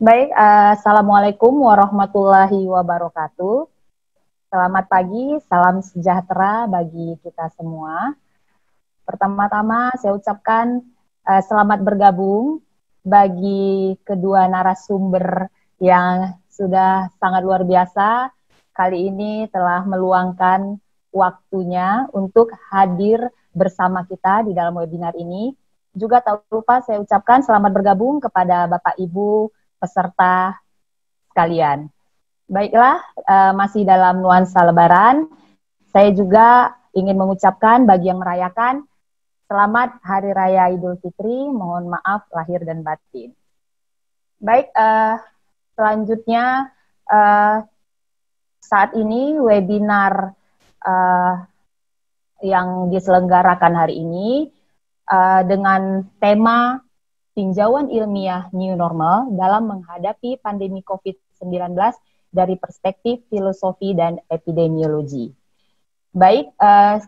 Baik, Assalamualaikum warahmatullahi wabarakatuh. Selamat pagi, salam sejahtera bagi kita semua. Pertama-tama saya ucapkan selamat bergabung bagi kedua narasumber yang sudah sangat luar biasa. Kali ini telah meluangkan waktunya untuk hadir bersama kita di dalam webinar ini. Juga tak lupa saya ucapkan selamat bergabung kepada Bapak Ibu peserta sekalian. Baiklah, masih dalam nuansa Lebaran, saya juga ingin mengucapkan bagi yang merayakan selamat Hari Raya Idul Fitri, mohon maaf lahir dan batin. Baik, selanjutnya saat ini webinar yang diselenggarakan hari ini dengan tema tinjauan ilmiah New Normal dalam menghadapi pandemi COVID-19 dari perspektif filosofi dan epidemiologi. Baik,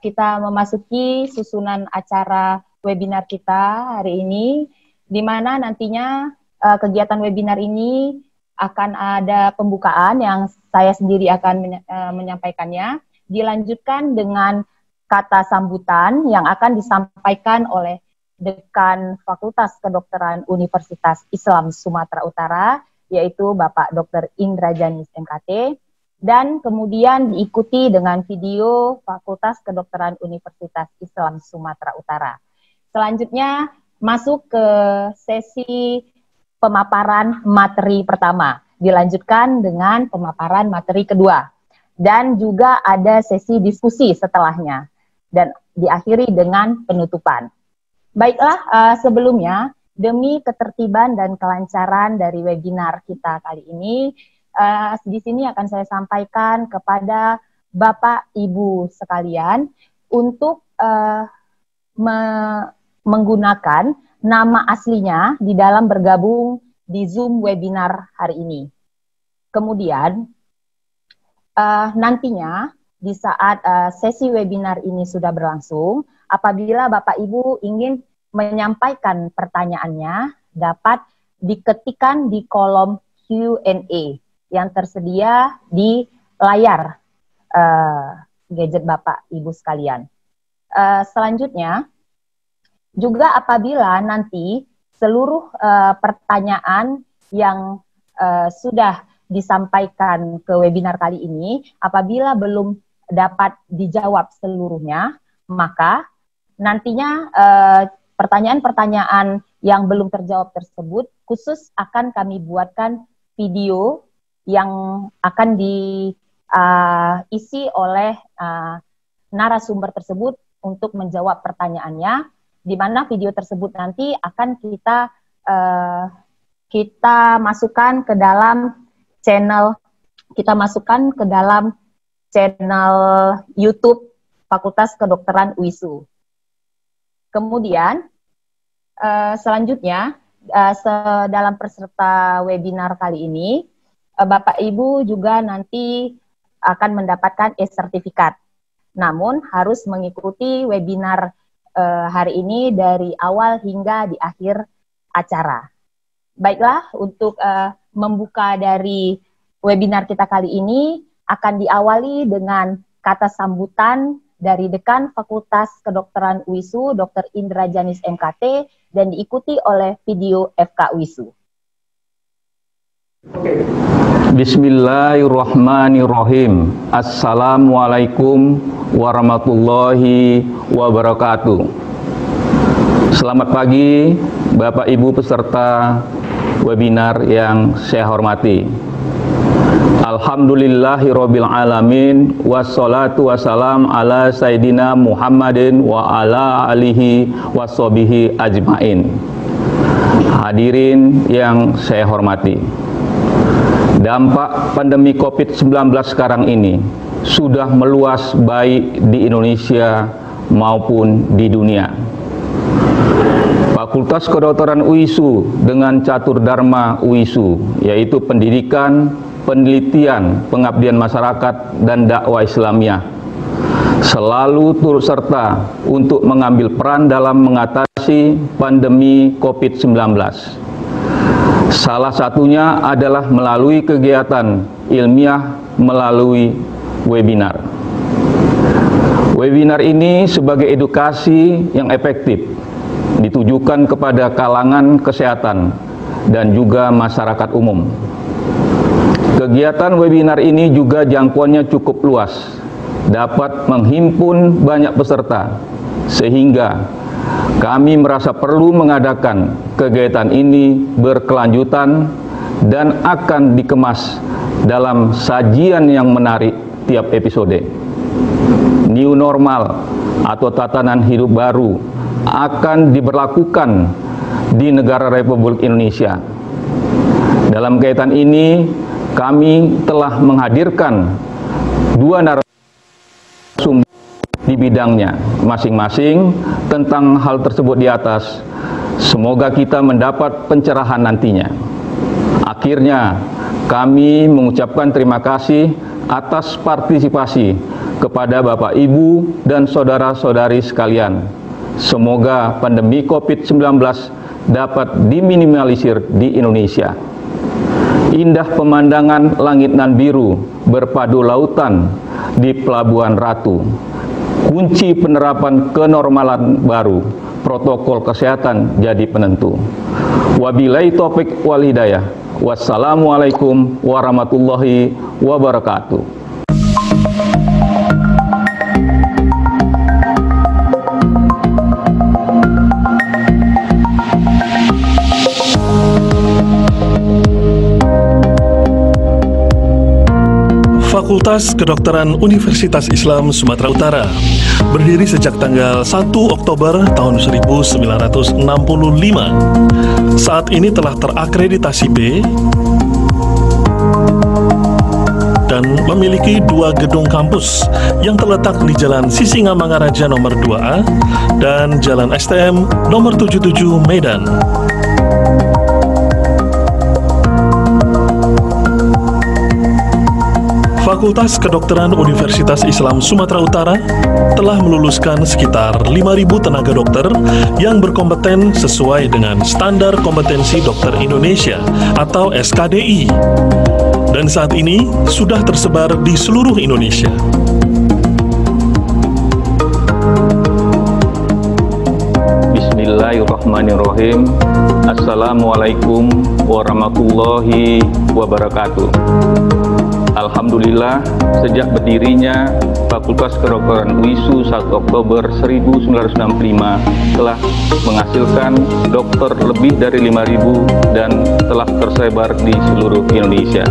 kita memasuki susunan acara webinar kita hari ini, di mana nantinya kegiatan webinar ini akan ada pembukaan yang saya sendiri akan menyampaikannya, dilanjutkan dengan kata sambutan yang akan disampaikan oleh Dekan Fakultas Kedokteran Universitas Islam Sumatera Utara, yaitu Bapak Dr. Indra Janis MKT, dan kemudian diikuti dengan video Fakultas Kedokteran Universitas Islam Sumatera Utara. Selanjutnya masuk ke sesi pemaparan materi pertama, dilanjutkan dengan pemaparan materi kedua, dan juga ada sesi diskusi setelahnya, dan diakhiri dengan penutupan. Baiklah, sebelumnya, demi ketertiban dan kelancaran dari webinar kita kali ini, di sini akan saya sampaikan kepada Bapak Ibu sekalian untuk menggunakan nama aslinya di dalam bergabung di Zoom webinar hari ini. Kemudian, nantinya di saat sesi webinar ini sudah berlangsung, apabila Bapak Ibu ingin menyampaikan pertanyaannya, dapat diketikkan di kolom Q&A yang tersedia di layar gadget Bapak Ibu sekalian. Selanjutnya, juga apabila nanti seluruh pertanyaan yang sudah disampaikan ke webinar kali ini, apabila belum dapat dijawab seluruhnya, maka nantinya pertanyaan-pertanyaan yang belum terjawab tersebut khusus akan kami buatkan video yang akan diisi oleh narasumber tersebut untuk menjawab pertanyaannya, di mana video tersebut nanti akan kita masukkan ke dalam channel YouTube Fakultas Kedokteran UISU. Kemudian selanjutnya dalam peserta webinar kali ini, Bapak Ibu juga nanti akan mendapatkan e-sertifikat. Namun harus mengikuti webinar hari ini dari awal hingga di akhir acara. Baiklah, untuk membuka dari webinar kita kali ini akan diawali dengan kata sambutan dari Dekan Fakultas Kedokteran UISU, Dr. Indra Janis MKT, dan diikuti oleh video FK UISU. Bismillahirrahmanirrahim. Assalamualaikum warahmatullahi wabarakatuh. Selamat pagi Bapak Ibu peserta webinar yang saya hormati. Alhamdulillahirabbil alamin, wassalatu wassalam ala sayyidina Muhammadin wa ala alihi washabihi ajmain. Hadirin yang saya hormati, dampak pandemi COVID-19 sekarang ini sudah meluas baik di Indonesia maupun di dunia. Fakultas Kedokteran UISU dengan catur dharma UISU, yaitu pendidikan, penelitian, pengabdian masyarakat, dan dakwah Islamiyah, selalu turut serta untuk mengambil peran dalam mengatasi pandemi COVID-19. Salah satunya adalah melalui kegiatan ilmiah melalui webinar. Webinar ini sebagai edukasi yang efektif ditujukan kepada kalangan kesehatan dan juga masyarakat umum. Kegiatan webinar ini juga jangkauannya cukup luas, dapat menghimpun banyak peserta, sehingga kami merasa perlu mengadakan kegiatan ini berkelanjutan dan akan dikemas dalam sajian yang menarik tiap episode. New normal atau tatanan hidup baru akan diberlakukan di negara Republik Indonesia. Dalam kaitan ini, kami telah menghadirkan dua narasumber di bidangnya masing-masing tentang hal tersebut di atas. Semoga kita mendapat pencerahan nantinya. Akhirnya, kami mengucapkan terima kasih atas partisipasi kepada Bapak, Ibu, dan saudara-saudari sekalian. Semoga pandemi COVID-19 dapat diminimalisir di Indonesia. Indah pemandangan langit nan biru berpadu lautan di Pelabuhan Ratu. Kunci penerapan kenormalan baru, protokol kesehatan jadi penentu. Wabillahi taufik wal hidayah. Wassalamualaikum warahmatullahi wabarakatuh. Fakultas Kedokteran Universitas Islam Sumatera Utara berdiri sejak tanggal 1 Oktober tahun 1965. Saat ini telah terakreditasi B dan memiliki 2 gedung kampus yang terletak di Jalan Sisingamangaraja nomor 2A dan Jalan STM nomor 77 Medan. Fakultas Kedokteran Universitas Islam Sumatera Utara telah meluluskan sekitar 5.000 tenaga dokter yang berkompeten sesuai dengan Standar Kompetensi Dokter Indonesia atau SKDI, dan saat ini sudah tersebar di seluruh Indonesia. Bismillahirrahmanirrahim. Assalamualaikum warahmatullahi wabarakatuh. Alhamdulillah, sejak berdirinya Fakultas Kedokteran UISU 1 Oktober 1965 telah menghasilkan dokter lebih dari 5.000 dan telah tersebar di seluruh Indonesia.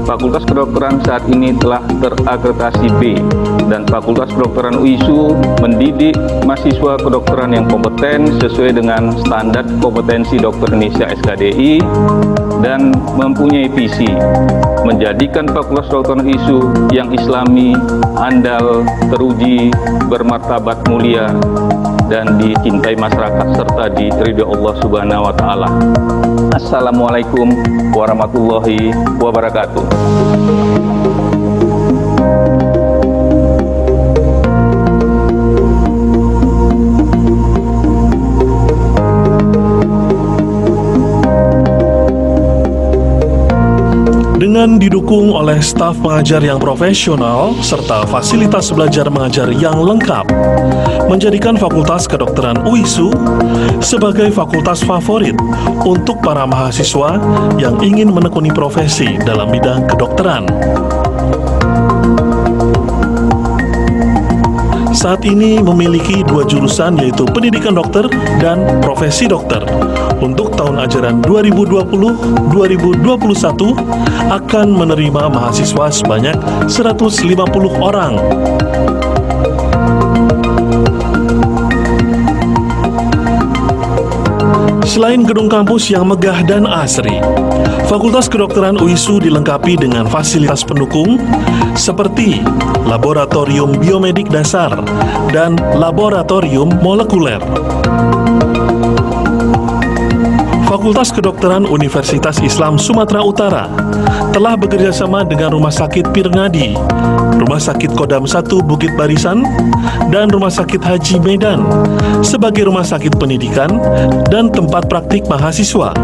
Fakultas Kedokteran saat ini telah terakreditasi B, dan Fakultas Kedokteran UISU mendidik mahasiswa kedokteran yang kompeten sesuai dengan Standar Kompetensi Dokter Indonesia SKDI dan mempunyai visi menjadikan Fakultas Kedokteran UISU yang islami, andal, teruji, bermartabat mulia, dan dicintai masyarakat serta diridhoi Allah Subhanahu wa Ta'ala. Assalamualaikum warahmatullahi wabarakatuh. Dengan didukung oleh staf pengajar yang profesional serta fasilitas belajar mengajar yang lengkap, menjadikan Fakultas Kedokteran UISU sebagai fakultas favorit untuk para mahasiswa yang ingin menekuni profesi dalam bidang kedokteran. Saat ini memiliki 2 jurusan, yaitu pendidikan dokter dan profesi dokter. Untuk tahun ajaran 2020-2021 akan menerima mahasiswa sebanyak 150 orang. Selain gedung kampus yang megah dan asri, Fakultas Kedokteran UISU dilengkapi dengan fasilitas pendukung seperti laboratorium biomedik dasar dan laboratorium molekuler. Fakultas Kedokteran Universitas Islam Sumatera Utara telah bekerjasama dengan Rumah Sakit Pirngadi, Rumah Sakit Kodam 1 Bukit Barisan, dan Rumah Sakit Haji Medan sebagai rumah sakit pendidikan dan tempat praktik mahasiswa.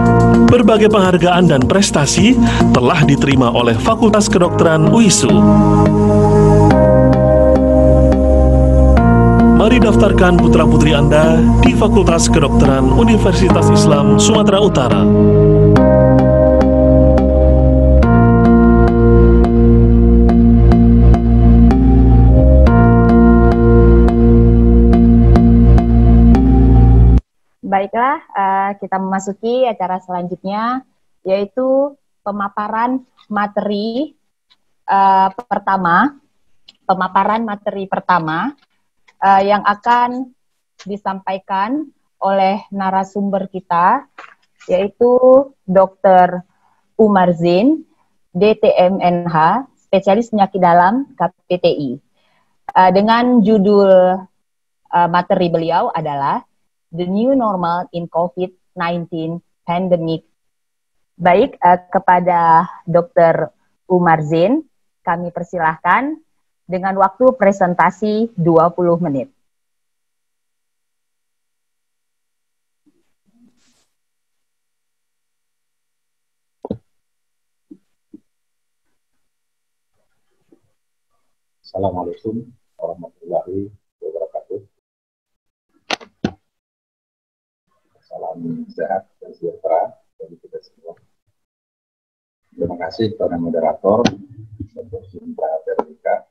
Berbagai penghargaan dan prestasi telah diterima oleh Fakultas Kedokteran UISU. Mari daftarkan putra-putri Anda di Fakultas Kedokteran Universitas Islam Sumatera Utara. Baiklah, kita memasuki acara selanjutnya, yaitu pemaparan materi pertama yang akan disampaikan oleh narasumber kita, yaitu Dr. Umar Zain, DTMNH, spesialis penyakit dalam KPTI. Dengan judul materi beliau adalah The New Normal in COVID-19 Pandemic. Baik, kepada Dr. Umar Zain, kami persilahkan dengan waktu presentasi 20 menit. Assalamualaikum warahmatullahi wabarakatuh. Salam sehat dan sejahtera bagi kita semua. Terima kasih kepada moderator, Dr. Sinta Veronica.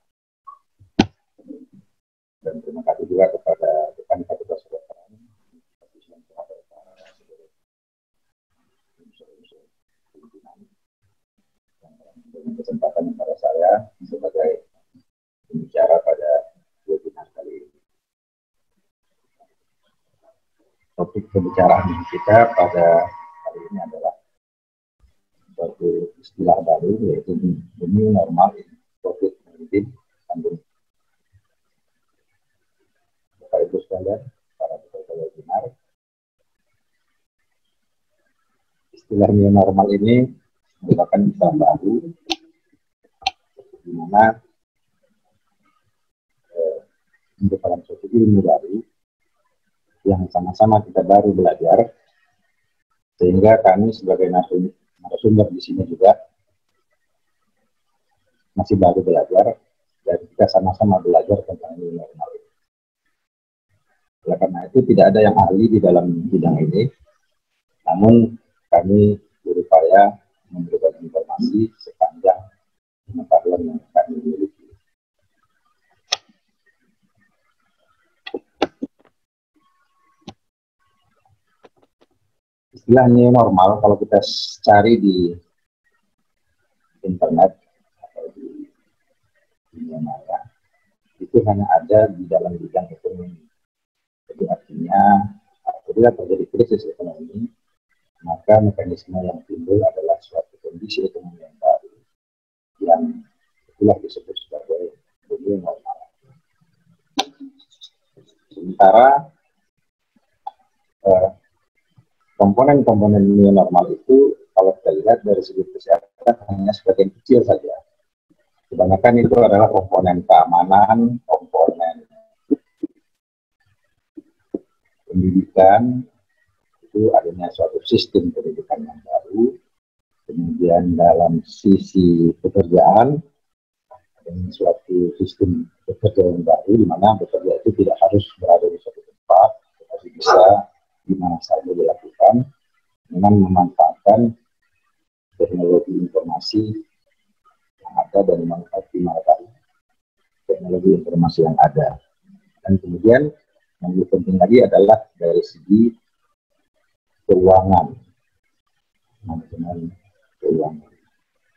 Dan terima kasih juga kepada Dekan Fakultas Kedokteran dengan kesempatan kepada saya sebagai pembicara pada webinar kali ini. Topik pembicaraan kita pada hari ini adalah suatu istilah baru, yaitu the new normal in COVID-19 pandemic. Bapak Ibu sekalian, para peserta webinar, istilah new normal ini merupakan istilah baru di mana merupakan suatu ilmu baru yang sama-sama kita baru belajar, sehingga kami sebagai narasumber di sini juga masih baru belajar dan kita sama-sama belajar tentang new normal ini. Oleh karena itu tidak ada yang ahli di dalam bidang ini, namun kami berupaya memberikan informasi sepanjang pengetahuan yang kami miliki. Istilah new normal kalau kita cari di internet atau di dunia maya, itu hanya ada di dalam bidang ekonomi. Jadi artinya apabila terjadi krisis ekonomi, maka mekanisme yang timbul adalah suatu kondisi ekonomi yang baru yang itulah disebut sebagai new normal. Sementara komponen-komponen new normal itu kalau kita lihat dari segi kesehatan hanya sebagian kecil saja. Kebanyakan itu adalah komponen keamanan, komponen pendidikan, itu adanya suatu sistem pendidikan yang baru. Kemudian dalam sisi pekerjaan, adanya suatu sistem bekerja yang baru, di mana bekerja itu tidak harus berada di suatu tempat, tetapi bisa di mana saja dilakukan dengan memanfaatkan teknologi informasi yang ada dan mengoptimalkan teknologi informasi yang ada. Dan kemudian yang lebih penting lagi adalah dari segi keuangan, manajemen keuangan.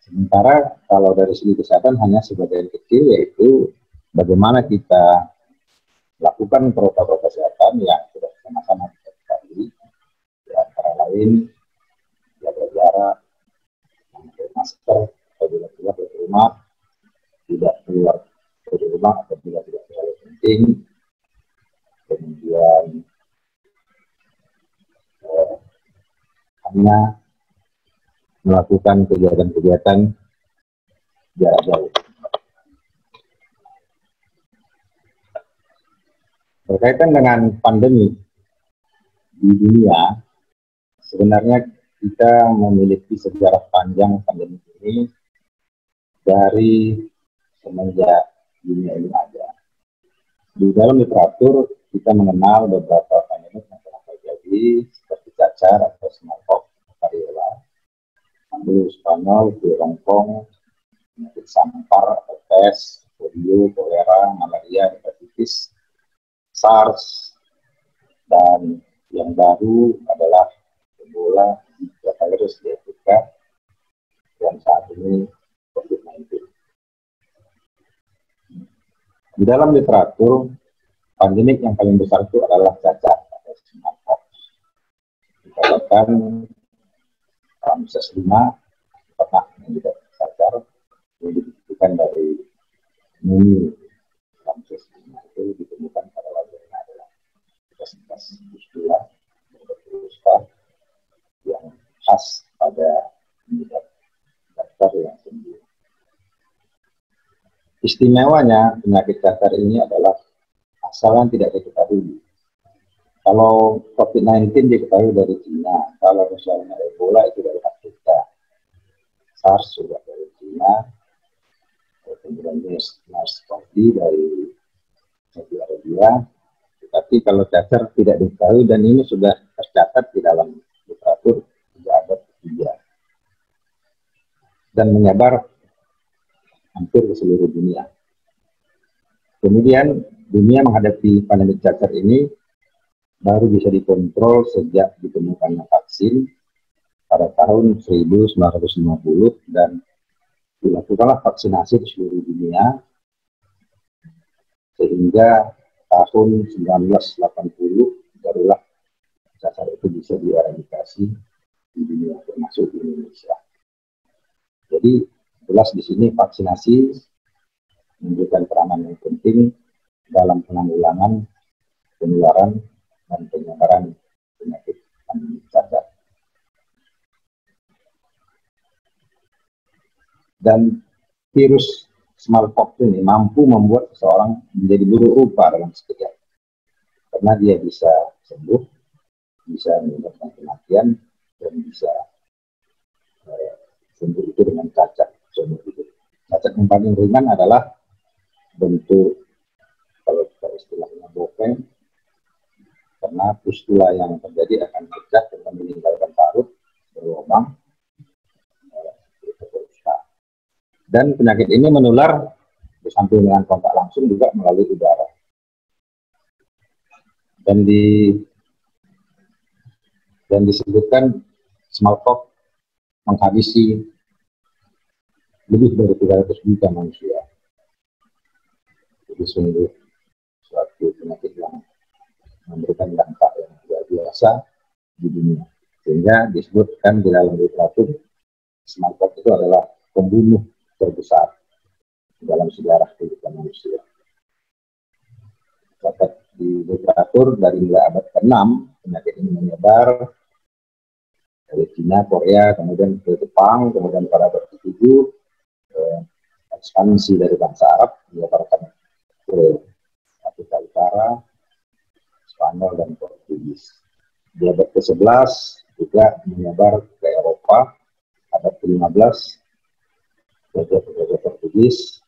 Sementara kalau dari segi kesehatan hanya sebagian kecil, yaitu bagaimana kita lakukan protokol kesehatan yang sudah sama-sama kita ketahui, di antara lain jaga jarak, memakai masker apabila keluar dari rumah, tidak keluar dari rumah apabila tidak terlalu penting, kemudian baiknya melakukan kegiatan-kegiatan jarak jauh. Berkaitan dengan pandemi di dunia, sebenarnya kita memiliki sejarah panjang pandemi ini dari semenjak dunia ini ada. Di dalam literatur kita mengenal beberapa pandemi yang telah terjadi seperti cacar atau smallpox, variola, flu Spanyol, flu Hongkong, penyakit sampar atau pes, polio, kolera, malaria, hepatitis, SARS, dan yang baru adalah Ebola, Zika virus di Afrika, dan saat ini COVID-19. Di dalam literatur, pandemik yang paling besar itu adalah cacar atau smallpox. Dikatakan Ramses V pernah mengidap cacar, yang dibuktikan dari mumi Ramses V itu ditemukan pada wajahnya adalah bekas pustula yang khas pada mengidap cacar yang sembuh. Istimewanya penyakit cacar ini adalah asalnya tidak diketahui. Kalau COVID-19 diketahui dari Cina, kalau misalnya Ebola itu dari Afrika, SARS juga dari Cina, kemudian MERS-CoV dari Saudi Arabia. Tetapi kalau cacar tidak diketahui, dan ini sudah tercatat di dalam literatur sejak abad ketiga dan menyebar hampir ke seluruh dunia. Kemudian dunia menghadapi pandemi cacar ini baru bisa dikontrol sejak ditemukannya vaksin pada tahun 1950 dan dilakukanlah vaksinasi di seluruh dunia sehingga tahun 1980 barulah cacar itu bisa dieradikasi di dunia termasuk di Indonesia. Jadi jelas di sini vaksinasi memberikan peranan yang penting dalam penanggulangan penularan dan penyebaran penyakit pandemi cacar. Dan virus smallpox ini mampu membuat seseorang menjadi buruk rupa dalam sekejap, karena dia bisa sembuh, bisa menyebabkan kematian, dan bisa sembuh itu dengan cacat. Cacat yang paling ringan adalah bentuk, kalau kita istilahnya bopeng, karena pustula yang terjadi akan pecah dan meninggalkan parut berlubang. Dan penyakit ini menular disamping dengan kontak langsung juga melalui udara. Dan disebutkan smallpox menghabisi lebih dari 300 juta manusia. Jadi sungguh suatu penyakit yang memberikan dampak yang luar biasa di dunia. Sehingga disebutkan di dalam literatur smallpox itu adalah pembunuh terbesar dalam sejarah kehidupan manusia. Catat di literatur dari mulai abad ke-6 penyakit ini menyebar dari Cina, Korea, kemudian ke Jepang, kemudian pada abad ke-7 ekspansi dari bangsa Arab menyebarkan ke Afrika Utara, Spanyol, dan Portugis. Di abad ke-11 juga menyebar ke Eropa, abad ke-15 Raja-Raja Portugis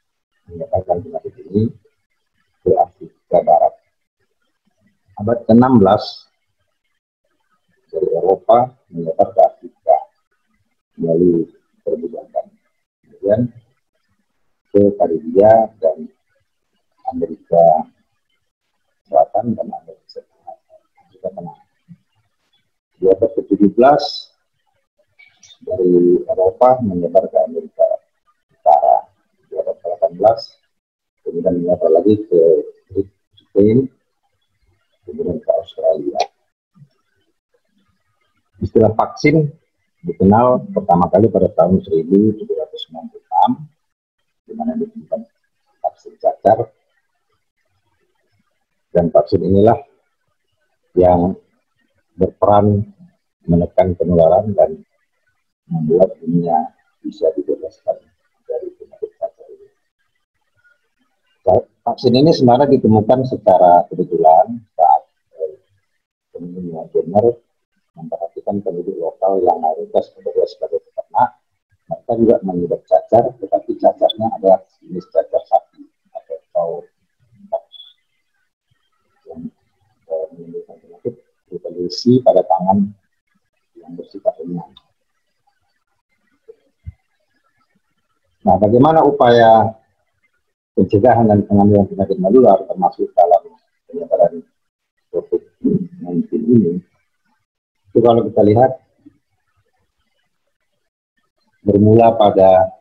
menyebarkan penyakit ini ke Afrika Barat. Abad ke-16 dari Eropa menyebar ke Afrika melalui perbudakan. Kemudian ke Karibia dan Amerika Selatan dan Amerika Tengah. Di abad ke-17 dari Eropa menyebar ke Amerika Utara. Di abad ke-18 kemudian menyebar lagi ke Spain, kemudian ke Australia. Istilah vaksin dikenal pertama kali pada tahun 1796, di mana ditemukan vaksin cacar. Dan vaksin inilah yang berperan menekan penularan dan membuat dunia bisa dibebaskan dari penyakit cacar ini. Vaksin ini sebenarnya ditemukan secara kebetulan saat penelitian Jenner memperhatikan penduduk lokal yang mayoritas bekerja sebagai peternak. Mereka juga mengidap cacar, tetapi cacarnya adalah jenis cacar sapi atau yang menimbulkan penyakit berupa lesi pada tangan yang bersifat ringan. Nah, bagaimana upaya pencegahan dan pengambilan penyakit menular termasuk dalam penyebaran COVID-19 ini? Itu kalau kita lihat bermula pada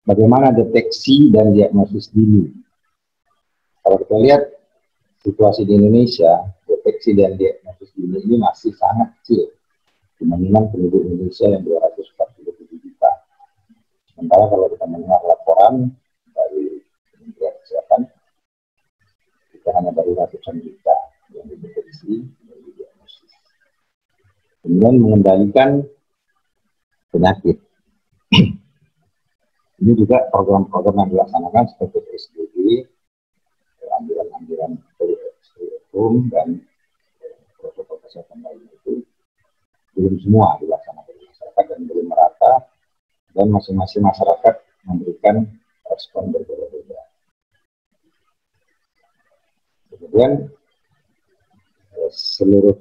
bagaimana deteksi dan diagnosis dini. Kalau kita lihat situasi di Indonesia, deteksi dan diagnosis dini ini masih sangat kecil dibandingkan penduduk Indonesia yang 247 juta. Sementara kalau kita mendengar laporan dari Kementerian Kesehatan, kita hanya baru ratusan juta yang dideteksi dan diagnosis. Kemudian mengendalikan penyakit. Ini juga program-program yang dilaksanakan seperti PSBB, anjuran-anjuran hukum dan protokol kesehatan lainnya itu belum semua dilaksanakan di masyarakat dan belum merata, dan masing-masing masyarakat memberikan respon berbeda-beda. Kemudian seluruh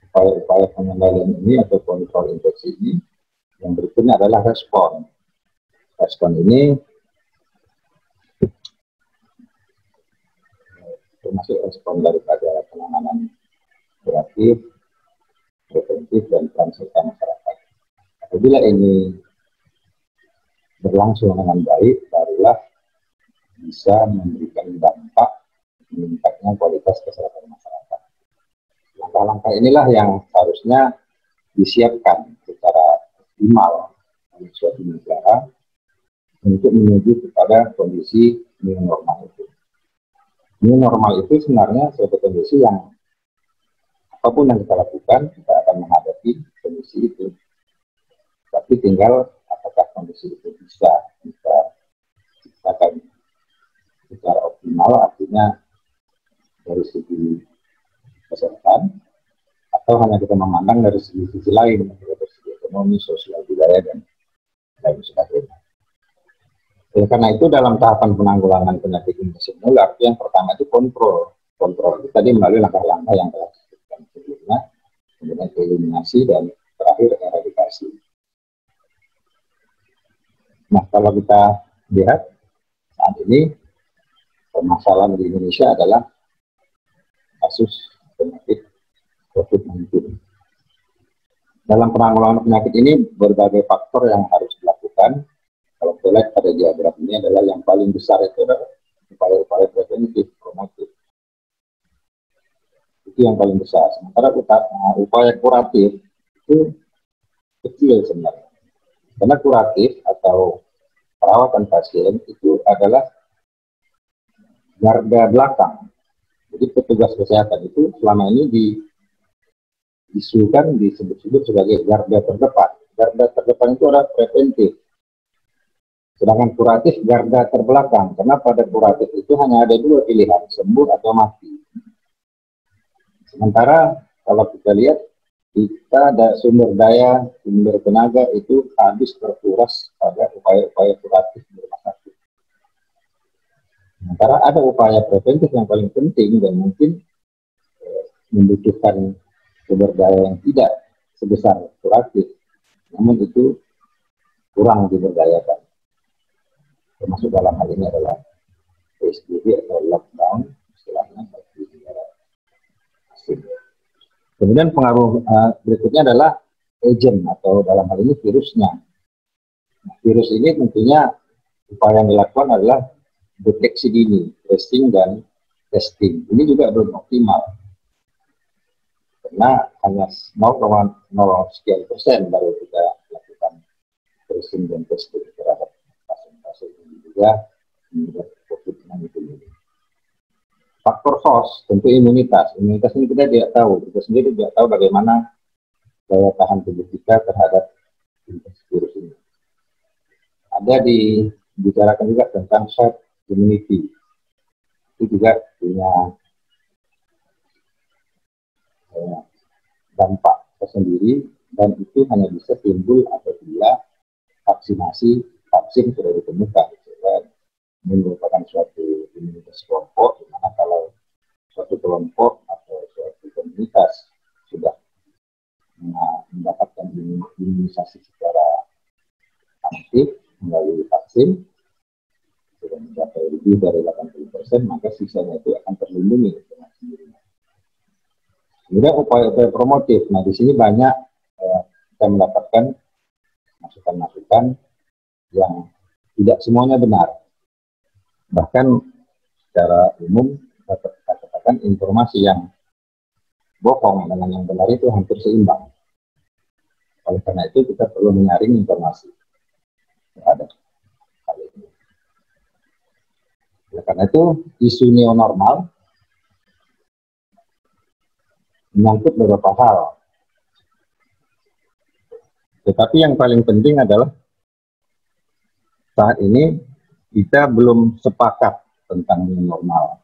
upaya-upaya pengendalian ini atau kontrol infeksi ini, yang berikutnya adalah respon. Respon ini termasuk respon daripada penanganan kuratif, preventif, dan peran serta masyarakat. Apabila ini berlangsung dengan baik, barulah bisa memberikan dampak meningkatnya kualitas kesehatan masyarakat. Langkah-langkah inilah yang harusnya disiapkan secara optimal oleh suatu negara untuk menuju kepada kondisi new normal itu. New normal itu sebenarnya suatu kondisi yang apapun yang kita lakukan, kita akan menghadapi kondisi itu. Tapi tinggal apakah kondisi itu bisa kita ciptakan secara optimal, artinya dari segi kesehatan, atau hanya kita memandang dari sisi lain, dari segi ekonomi, sosial, budaya, dan lain sebagainya. Karena itu dalam tahapan penanggulangan penyakit infeksi menular, yang pertama itu kontrol. Kontrol itu tadi melalui langkah-langkah yang telah disebutkan sebelumnya, kemudian eliminasi, dan terakhir eradikasi. Nah, kalau kita lihat saat ini permasalahan di Indonesia adalah kasus penyakit COVID-19. Dalam penanggulangan penyakit ini berbagai faktor yang harus dilakukan. Kalau kita lihat pada diagram ini adalah yang paling besar itu adalah upaya-upaya preventif, promotif. Itu yang paling besar. Sementara upaya kuratif itu kecil sebenarnya. Karena kuratif atau perawatan pasien itu adalah garda belakang. Jadi petugas kesehatan itu selama ini disebut-sebut sebagai garda terdepan. Garda terdepan itu adalah preventif. Sedangkan kuratif garda terbelakang. Karena pada kuratif itu hanya ada dua pilihan, sembuh atau mati. Sementara kalau kita lihat, kita ada sumber daya, sumber tenaga itu habis terkuras pada upaya-upaya kuratif di rumah sakit. Sementara ada upaya preventif yang paling penting dan mungkin membutuhkan sumber daya yang tidak sebesar kuratif, namun itu kurang diberdayakan. Termasuk dalam hal ini adalah PSBB atau lockdown, istilahnya bagi negara asing. Kemudian pengaruh berikutnya adalah agent atau dalam hal ini virusnya. Nah, virus ini tentunya upaya yang dilakukan adalah deteksi dini, tracing dan testing. Ini juga belum optimal. Karena hanya 0,0 sekian % baru kita lakukan tracing dan testing terhadap pasien-pasien ini juga menyebabkan COVID-19 ini. Faktor host, tentu imunitas. Imunitas ini kita tidak tahu. Kita sendiri tidak tahu bagaimana daya tahan tubuh kita terhadap virus ini. Ada dibicarakan juga tentang herd immunity. Itu juga punya dampak tersendiri, dan itu hanya bisa timbul apabila vaksin sudah ditemukan. Ini merupakan suatu imunitas kelompok, di mana kalau suatu kelompok atau suatu komunitas sudah mendapatkan imunisasi secara aktif melalui vaksin, sudah mencapai lebih dari 80%, maka sisanya itu akan terlindungi dengan sendirinya. Kemudian upaya-upaya promotif. Nah, di sini banyak kita mendapatkan masukan-masukan yang tidak semuanya benar. Bahkan secara umum dapat kita katakan informasi yang bohong dengan yang benar itu hampir seimbang. Oleh karena itu kita perlu menyaring informasi terhadap hal ini. Oleh karena itu isu new normal menyangkut beberapa hal. Tetapi yang paling penting adalah saat ini kita belum sepakat tentang new normal.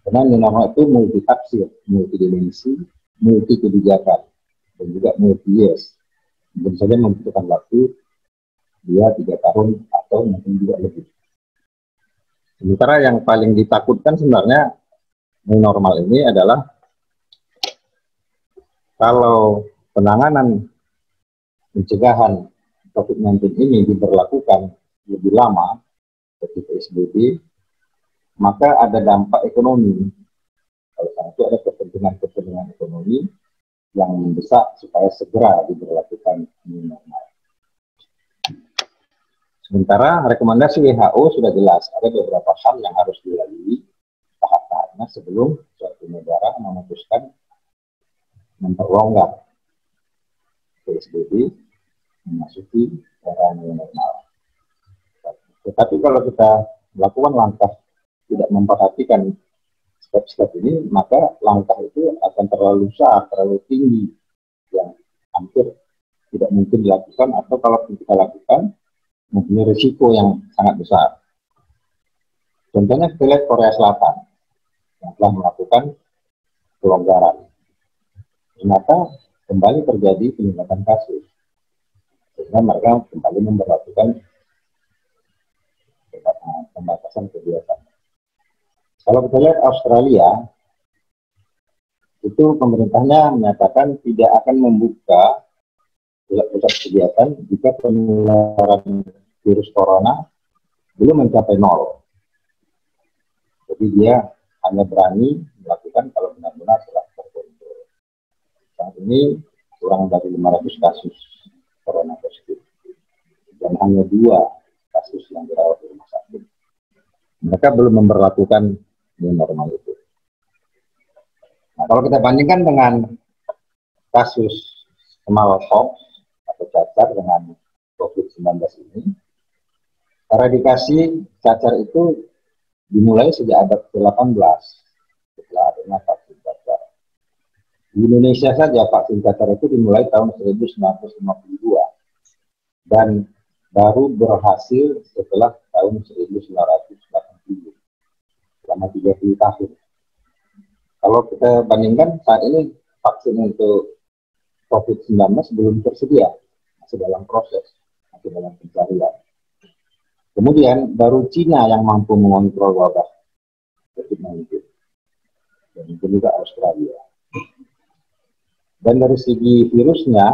Karena new normal itu multitafsir, multidimensi, multi kebijakan, dan juga multi years. Mungkin saja membutuhkan waktu 2-3 tahun atau mungkin juga lebih. Sementara yang paling ditakutkan sebenarnya new normal ini adalah kalau penanganan pencegahan COVID-19 ini diberlakukan lebih lama seperti PSBB, maka ada dampak ekonomi. Oleh karena itu ada kepentingan ekonomi yang mendesak supaya segera diberlakukan new normal. Sementara rekomendasi WHO sudah jelas, ada beberapa hal yang harus dilalui tahap-tahapnya sebelum suatu negara memutuskan memperlonggar PSBB memasuki era new normal. Tetapi kalau kita melakukan langkah tidak memperhatikan step-step ini, maka langkah itu akan terlalu besar, terlalu tinggi, yang hampir tidak mungkin dilakukan, atau kalau kita lakukan mempunyai risiko yang sangat besar. Contohnya kita lihat Korea Selatan yang telah melakukan pelonggaran. Ternyata kembali terjadi peningkatan kasus, sehingga mereka kembali memperlakukan pembatasan kegiatan. Kalau kita lihat Australia, itu pemerintahnya menyatakan tidak akan membuka pusat kegiatan jika penularan virus corona belum mencapai 0. Jadi dia hanya berani melakukan kalau benar-benar telah terkontrol. Saat ini kurang dari 500 kasus corona positif, dan hanya 2 kasus yang dirawat di rumah sakit. Mereka belum memperlakukan new normal itu. Nah, kalau kita bandingkan dengan kasus smallpox atau cacar dengan COVID-19 ini, eradikasi cacar itu dimulai sejak abad ke-18 setelah adanya vaksin cacar. Di Indonesia saja vaksin cacar itu dimulai tahun 1952 dan baru berhasil setelah tahun 1980, selama 30 tahun. Kalau kita bandingkan saat ini vaksin untuk COVID-19 belum tersedia, masih dalam proses, masih dalam pencarian. Kemudian baru Cina yang mampu mengontrol wabah COVID-19, dan itu juga Australia. Dan dari segi virusnya,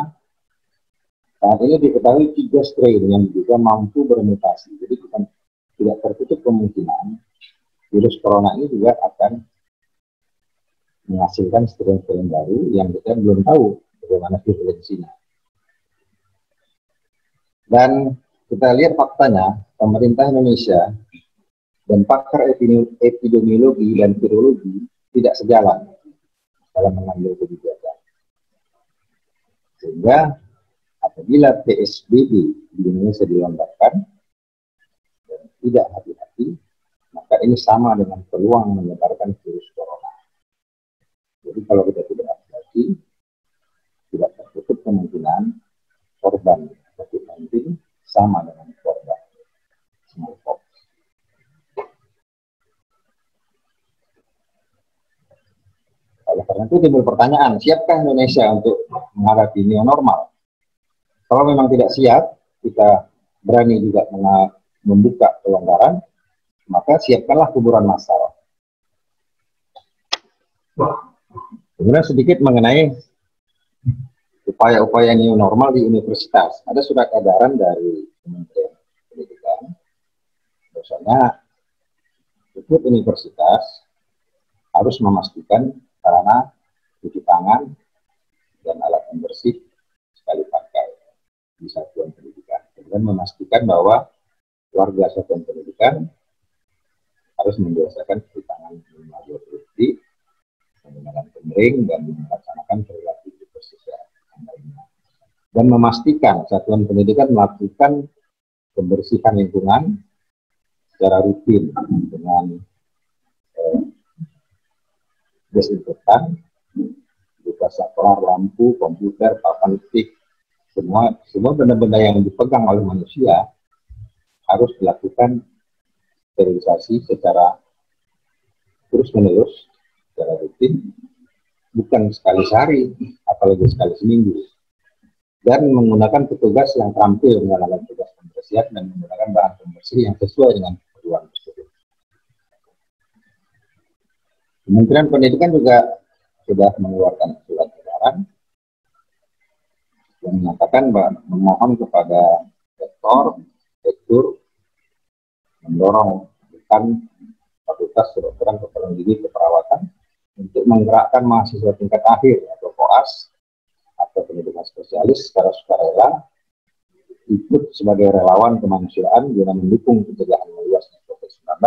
saat ini diketahui 3 strain yang juga mampu bermutasi. Jadi bukan tidak tertutup kemungkinan virus corona ini juga akan menghasilkan strain-strain baru yang kita belum tahu bagaimana virulensinya. Dan kita lihat faktanya, pemerintah Indonesia dan pakar epidemiologi dan virologi tidak sejalan dalam mengambil kebijakan. Sehingga apabila PSBB di Indonesia dilonggarkan dan tidak hati-hati, maka ini sama dengan peluang menyebarkan virus corona. Jadi kalau kita tidak hati-hati, tertutup kemungkinan korban COVID-19 sama dengan korban smallpox. Oleh karena itu timbul pertanyaan, siapkah Indonesia untuk menghadapi new normal? Kalau memang tidak siap, kita berani juga membuka pelonggaran, maka siapkanlah kuburan massal. Kemudian sedikit mengenai upaya-upaya new normal di universitas. Ada surat edaran dari Kementerian Pendidikan, bahwasanya setiap universitas harus memastikan sarana cuci tangan dan alat pembersih sekali pakai di satuan pendidikan. Kemudian memastikan bahwa warga satuan pendidikan harus membiasakan cuci tangan minimal 20 detik, menggunakan kemering dan melaksanakan perilaku bersih yang lainnya. Dan memastikan satuan pendidikan melakukan pembersihan lingkungan secara rutin dengan desinfektan, buka saklar, lampu, komputer, papan stick, semua benda-benda yang dipegang oleh manusia harus dilakukan sterilisasi secara terus-menerus, secara rutin, bukan sekali sehari, apalagi sekali seminggu, dan menggunakan petugas yang terampil melakukan tugas pembersihan dan menggunakan bahan pembersih yang sesuai dengan keperluan tersebut. Kementerian Pendidikan juga sudah mengeluarkan surat edaran yang menyatakan bahwa memohon kepada rektor mendorong fakultas kedokteran, kedokteran gigi, keperawatan untuk menggerakkan mahasiswa tingkat akhir atau koas atau pendidikan spesialis secara sukarela ikut sebagai relawan kemanusiaan guna mendukung pencegahan meluasnya COVID-19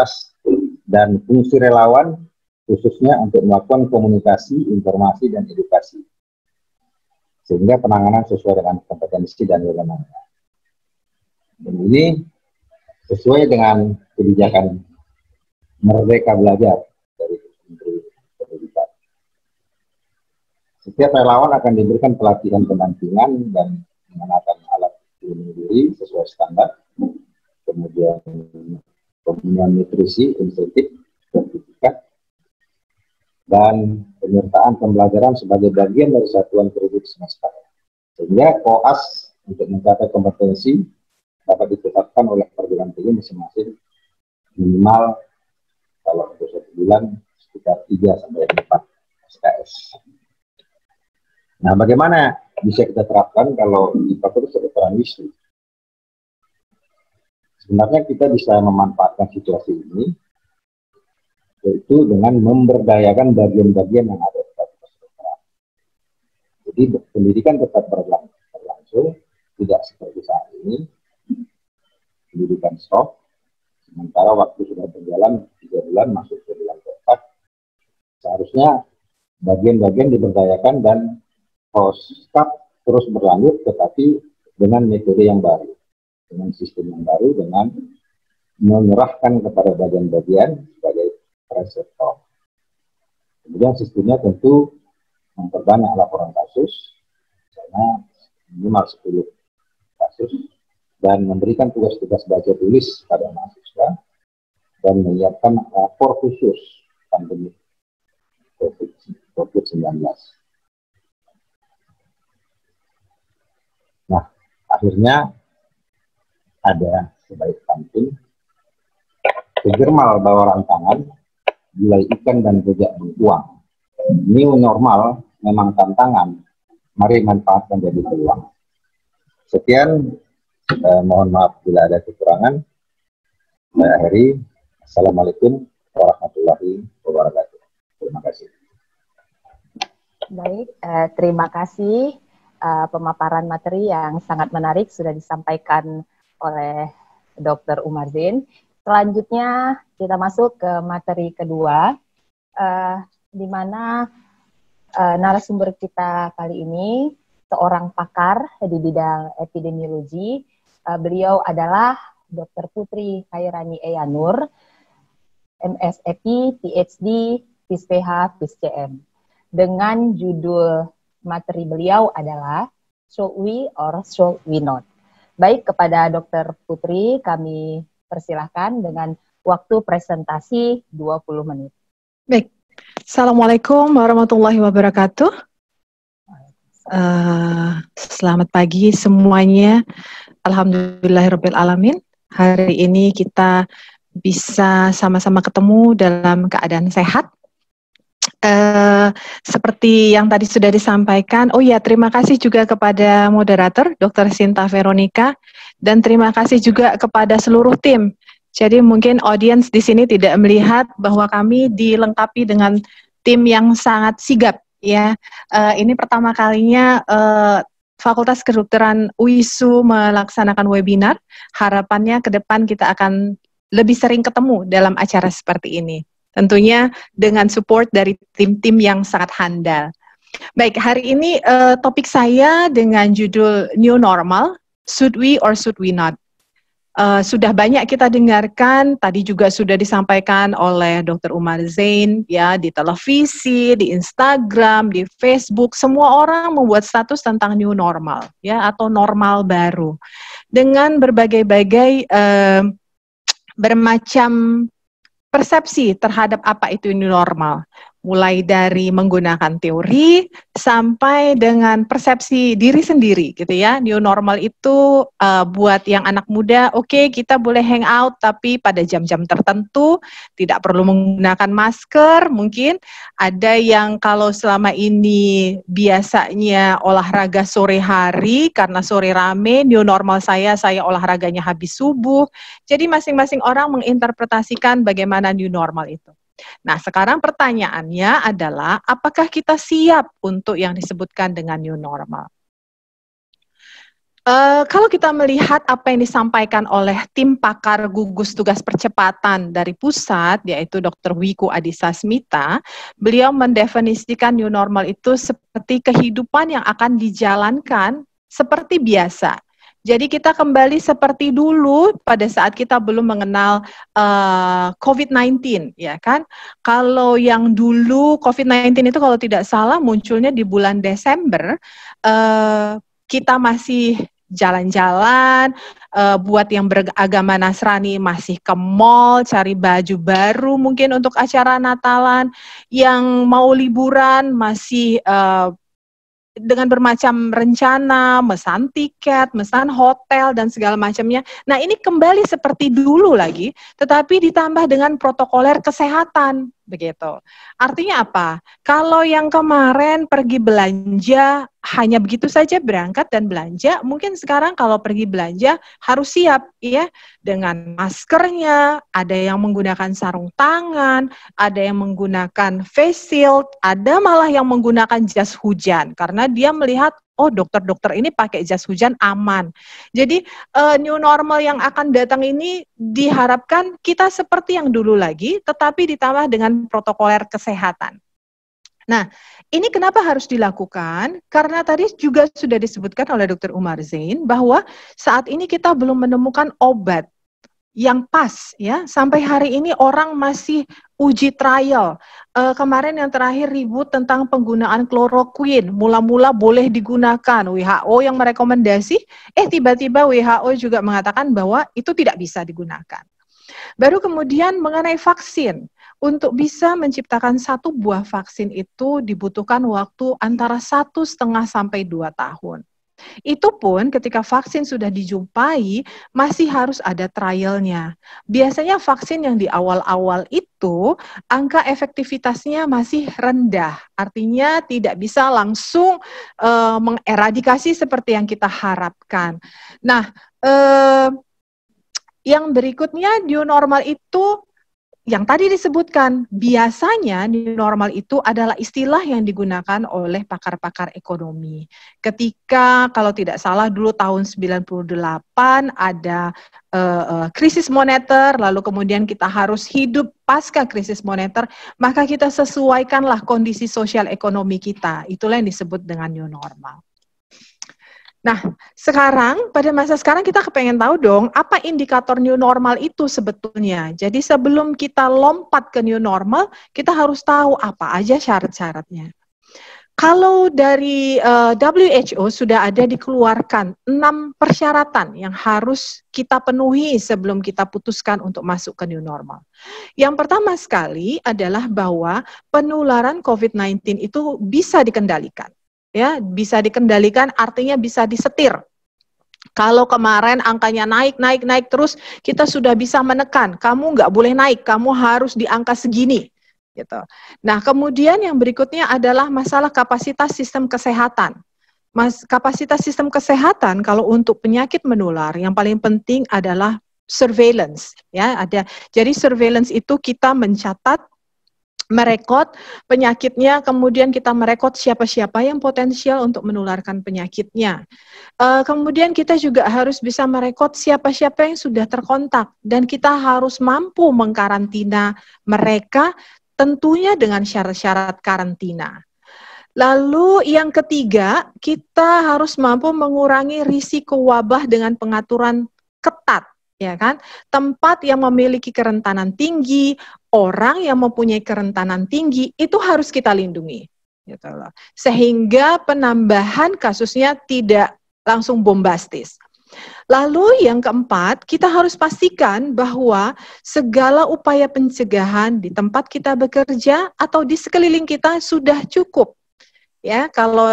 dan fungsi relawan khususnya untuk melakukan komunikasi, informasi, dan edukasi sehingga penanganan sesuai dengan kompetensi dan wewenangnya. Dan ini sesuai dengan kebijakan Merdeka Belajar dari Menteri Pendidikan. Setiap relawan akan diberikan pelatihan pendampingan dan mengenakan alat pelindung diri sesuai standar, kemudian pembinaan nutrisi, insentif, sertifikat, dan penyertaan pembelajaran sebagai bagian dari satuan kredit semester. Sehingga koas untuk mencapai kompetensi dapat ditetapkan oleh perguruan tinggi masing-masing minimal kalau untuk 1 bulan sekitar 3-4 SKS. Nah, bagaimana bisa kita terapkan kalau di Fakultas Kedokteran WISU? Sebenarnya kita bisa memanfaatkan situasi ini yaitu dengan memberdayakan bagian-bagian yang ada di Fakultas Kedokteran. Jadi pendidikan tetap berlangsung, tidak seperti saat ini, pendidikan stop, sementara waktu sudah berjalan 3 bulan masuk ke bulan keempat. Seharusnya bagian-bagian diberdayakan dan poskap terus berlanjut, tetapi dengan metode yang baru, dengan sistem yang baru, dengan menyerahkan kepada bagian-bagian sebagai reseptor. Kemudian sistemnya tentu memperbanyak laporan kasus, misalnya minimal 10 kasus, dan memberikan tugas-tugas baca tulis pada mahasiswa, dan menyiapkan rapor khusus pandemi COVID-19. Nah, akhirnya ada sebaik pantun, kegermal bawa rantangan, gulai ikan dan rujak bengkuang. New normal memang tantangan, mari manfaatkan jadi peluang. Sekian, mohon maaf bila ada kekurangan. Saya akhiri. Assalamualaikum warahmatullahi wabarakatuh. Terima kasih. Baik, terima kasih pemaparan materi yang sangat menarik sudah disampaikan oleh Dr. Umar Zain. Selanjutnya kita masuk ke materi kedua, di mana narasumber kita kali ini seorang pakar di bidang epidemiologi. Beliau adalah Dr. Putri Khairani Eyanur, MSEPI, PhD, PhD, PhD, dengan judul materi beliau adalah should we or should we not? Baik, kepada Dr. Putri kami persilahkan dengan waktu presentasi 20 menit. Baik, Assalamualaikum warahmatullahi wabarakatuh. Selamat pagi semuanya. Alhamdulillahirabbil alamin. Hari ini kita bisa sama-sama ketemu dalam keadaan sehat. Seperti yang tadi sudah disampaikan, terima kasih juga kepada moderator Dr. Sinta Veronica dan terima kasih juga kepada seluruh tim. Jadi mungkin audiens di sini tidak melihat bahwa kami dilengkapi dengan tim yang sangat sigap ya. Ini pertama kalinya Fakultas Kedokteran UISU melaksanakan webinar. Harapannya ke depan kita akan lebih sering ketemu dalam acara seperti ini. Tentunya dengan support dari tim-tim yang sangat handal. Baik, hari ini topik saya dengan judul New Normal, Should We or Should We Not? Sudah banyak kita dengarkan, tadi juga sudah disampaikan oleh Dr. Umar Zain, ya, di televisi, di Instagram, di Facebook, semua orang membuat status tentang new normal, ya, atau normal baru. Dengan berbagai-bagai bermacam persepsi terhadap apa itu new normal, mulai dari menggunakan teori sampai dengan persepsi diri sendiri, gitu ya. New normal itu buat yang anak muda, oke, kita boleh hang out tapi pada jam-jam tertentu, tidak perlu menggunakan masker. Mungkin ada yang kalau selama ini biasanya olahraga sore hari karena sore rame, new normal saya olahraganya habis subuh. Jadi masing-masing orang menginterpretasikan bagaimana new normal itu. Nah, sekarang pertanyaannya adalah, apakah kita siap untuk yang disebutkan dengan new normal? Kalau kita melihat apa yang disampaikan oleh tim pakar gugus tugas percepatan dari pusat, yaitu Dr. Wiku Adhisa Smita, beliau mendefinisikan new normal itu seperti kehidupan yang akan dijalankan seperti biasa. Jadi kita kembali seperti dulu pada saat kita belum mengenal COVID-19, ya kan? Kalau yang dulu COVID-19 itu kalau tidak salah munculnya di bulan Desember, kita masih jalan-jalan, buat yang beragama Nasrani masih ke mall, cari baju baru mungkin untuk acara Natalan, yang mau liburan masih dengan bermacam rencana, mesan tiket, mesan hotel, dan segala macamnya. Nah, ini kembali seperti dulu lagi, tetapi ditambah dengan protokoler kesehatan, begitu. Artinya apa? Kalau yang kemarin pergi belanja, hanya begitu saja berangkat dan belanja, mungkin sekarang kalau pergi belanja harus siap, ya, dengan maskernya, ada yang menggunakan sarung tangan, ada yang menggunakan face shield, ada malah yang menggunakan jas hujan, karena dia melihat, oh, dokter-dokter ini pakai jas hujan aman. Jadi new normal yang akan datang ini diharapkan kita seperti yang dulu lagi, tetapi ditambah dengan protokoler kesehatan. Nah, ini kenapa harus dilakukan? Karena tadi juga sudah disebutkan oleh Dr. Umar Zain bahwa saat ini kita belum menemukan obat yang pas, ya. Sampai hari ini orang masih uji trial. Kemarin yang terakhir ribut tentang penggunaan kloroquine, mula-mula boleh digunakan, WHO yang merekomendasi, tiba-tiba WHO juga mengatakan bahwa itu tidak bisa digunakan. Baru kemudian mengenai vaksin, untuk bisa menciptakan satu buah vaksin itu dibutuhkan waktu antara 1,5 sampai 2 tahun. Itu pun ketika vaksin sudah dijumpai, masih harus ada trialnya. Biasanya vaksin yang di awal-awal itu, angka efektivitasnya masih rendah. Artinya tidak bisa langsung mengeradikasi seperti yang kita harapkan. Nah, yang berikutnya, new normal itu yang tadi disebutkan, biasanya new normal itu adalah istilah yang digunakan oleh pakar-pakar ekonomi. Ketika, kalau tidak salah dulu tahun 98 ada krisis moneter, lalu kemudian kita harus hidup pasca krisis moneter, maka kita sesuaikanlah kondisi sosial ekonomi kita. Itulah yang disebut dengan new normal. Nah, sekarang, pada masa sekarang kita kepengen tahu dong, apa indikator new normal itu sebetulnya. Jadi sebelum kita lompat ke new normal, kita harus tahu apa aja syarat-syaratnya. Kalau dari WHO sudah ada dikeluarkan 6 persyaratan yang harus kita penuhi sebelum kita putuskan untuk masuk ke new normal. Yang pertama sekali adalah bahwa penularan COVID-19 itu bisa dikendalikan. Ya, bisa dikendalikan artinya bisa disetir. Kalau kemarin angkanya naik terus, kita sudah bisa menekan, kamu nggak boleh naik, kamu harus di angka segini. Gitu. Nah, kemudian yang berikutnya adalah masalah kapasitas sistem kesehatan. Kapasitas sistem kesehatan kalau untuk penyakit menular yang paling penting adalah surveillance. Ya, ada. Jadi surveillance itu kita mencatat, merekod penyakitnya, kemudian kita merekod siapa-siapa yang potensial untuk menularkan penyakitnya. Kemudian kita juga harus bisa merekod siapa-siapa yang sudah terkontak dan kita harus mampu mengkarantina mereka tentunya dengan syarat-syarat karantina. Lalu yang ketiga, kita harus mampu mengurangi risiko wabah dengan pengaturan ketat, ya kan? Tempat yang memiliki kerentanan tinggi, orang yang mempunyai kerentanan tinggi itu harus kita lindungi, gitu loh. Sehingga penambahan kasusnya tidak langsung bombastis. Lalu yang keempat, kita harus pastikan bahwa segala upaya pencegahan di tempat kita bekerja atau di sekeliling kita sudah cukup. Ya, kalau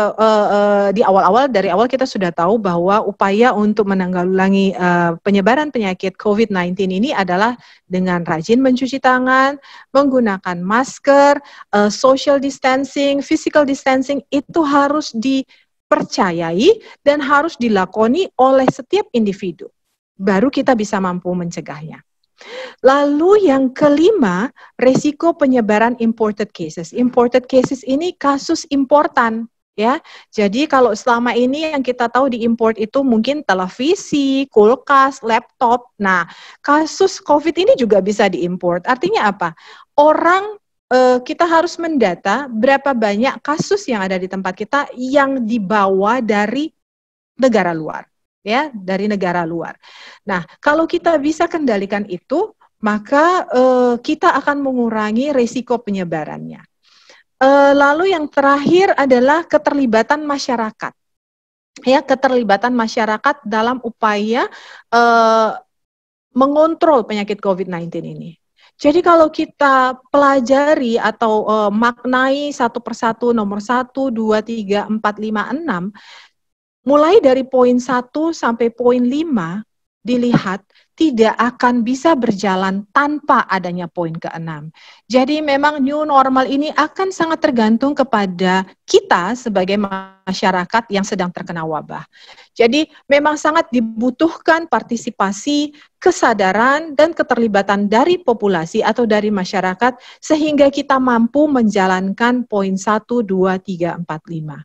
dari awal kita sudah tahu bahwa upaya untuk menanggulangi penyebaran penyakit COVID-19 ini adalah dengan rajin mencuci tangan, menggunakan masker, social distancing, physical distancing itu harus dipercayai dan harus dilakoni oleh setiap individu. Baru kita bisa mampu mencegahnya. Lalu yang kelima, resiko penyebaran imported cases. Imported cases ini kasus importan, ya. Jadi kalau selama ini yang kita tahu diimport itu mungkin televisi, kulkas, laptop. Nah, kasus COVID ini juga bisa diimport. Artinya apa? Kita harus mendata berapa banyak kasus yang ada di tempat kita yang dibawa dari negara luar, ya, dari negara luar. Nah, kalau kita bisa kendalikan itu, maka kita akan mengurangi risiko penyebarannya. Lalu yang terakhir adalah keterlibatan masyarakat, ya, keterlibatan masyarakat dalam upaya mengontrol penyakit COVID-19 ini. Jadi kalau kita pelajari atau maknai satu persatu nomor 1, 2, 3, 4, 5, 6, mulai dari poin 1 sampai poin 5 dilihat tidak akan bisa berjalan tanpa adanya poin ke-6. Jadi memang new normal ini akan sangat tergantung kepada kita sebagai masyarakat yang sedang terkena wabah. Jadi memang sangat dibutuhkan partisipasi, kesadaran, dan keterlibatan dari populasi atau dari masyarakat sehingga kita mampu menjalankan poin 1, 2, 3, 4, 5.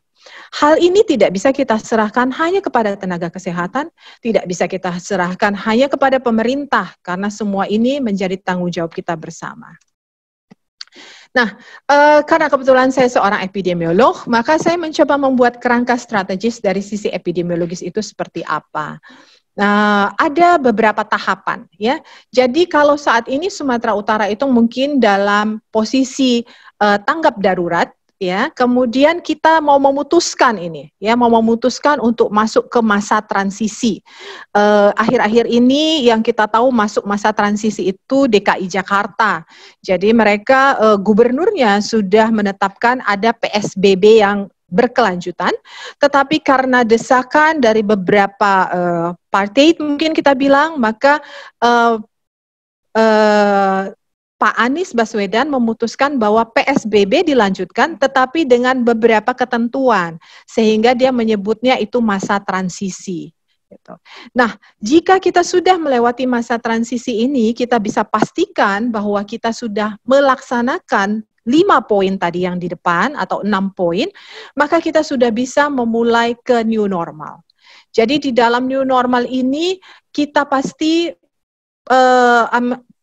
Hal ini tidak bisa kita serahkan hanya kepada tenaga kesehatan, tidak bisa kita serahkan hanya kepada pemerintah, karena semua ini menjadi tanggung jawab kita bersama. Nah, karena kebetulan saya seorang epidemiolog, maka saya mencoba membuat kerangka strategis dari sisi epidemiologis itu seperti apa. Nah, ada beberapa tahapan, ya. Jadi kalau saat ini Sumatera Utara itu mungkin dalam posisi tanggap darurat, ya, kemudian kita mau memutuskan ini, ya, mau memutuskan untuk masuk ke masa transisi. Akhir-akhir ini yang kita tahu masuk masa transisi itu DKI Jakarta. Jadi mereka gubernurnya sudah menetapkan ada PSBB yang berkelanjutan, tetapi karena desakan dari beberapa partai mungkin kita bilang, maka Pak Anies Baswedan memutuskan bahwa PSBB dilanjutkan tetapi dengan beberapa ketentuan sehingga dia menyebutnya itu masa transisi. Gitu. Nah, jika kita sudah melewati masa transisi ini, kita bisa pastikan bahwa kita sudah melaksanakan 5 poin tadi yang di depan atau 6 poin, maka kita sudah bisa memulai ke new normal. Jadi di dalam new normal ini kita pasti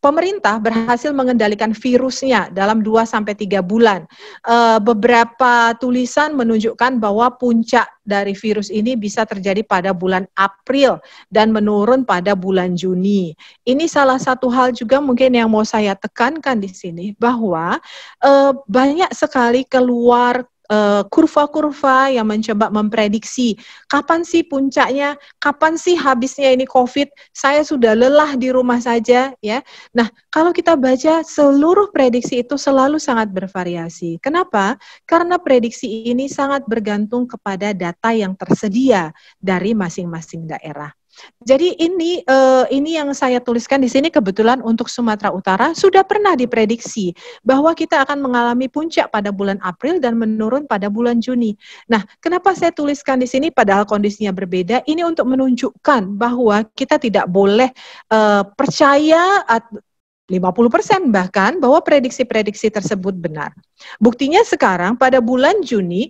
pemerintah berhasil mengendalikan virusnya dalam 2-3 bulan. Beberapa tulisan menunjukkan bahwa puncak dari virus ini bisa terjadi pada bulan April dan menurun pada bulan Juni. Ini salah satu hal juga mungkin yang mau saya tekankan di sini, bahwa banyak sekali keluar kurva-kurva yang mencoba memprediksi kapan sih puncaknya, kapan sih habisnya ini COVID, saya sudah lelah di rumah saja ya. Nah, kalau kita baca seluruh prediksi itu selalu sangat bervariasi. Kenapa? Karena prediksi ini sangat bergantung kepada data yang tersedia dari masing-masing daerah. Jadi ini yang saya tuliskan di sini kebetulan untuk Sumatera Utara sudah pernah diprediksi bahwa kita akan mengalami puncak pada bulan April dan menurun pada bulan Juni. Nah, kenapa saya tuliskan di sini padahal kondisinya berbeda? Ini untuk menunjukkan bahwa kita tidak boleh percaya 50% bahkan bahwa prediksi-prediksi tersebut benar. Buktinya sekarang pada bulan Juni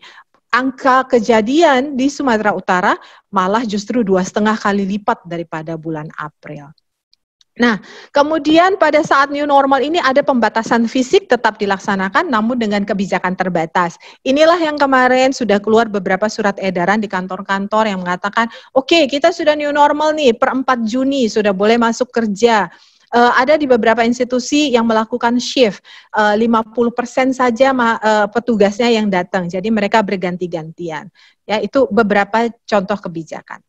angka kejadian di Sumatera Utara malah justru 2,5 kali lipat daripada bulan April. Nah, kemudian pada saat new normal ini ada pembatasan fisik tetap dilaksanakan namun dengan kebijakan terbatas. Inilah yang kemarin sudah keluar beberapa surat edaran di kantor-kantor yang mengatakan, oke, kita sudah new normal nih, per 4 Juni sudah boleh masuk kerja. Ada di beberapa institusi yang melakukan shift, 50% saja petugasnya yang datang, jadi mereka berganti-gantian. Ya, itu beberapa contoh kebijakan.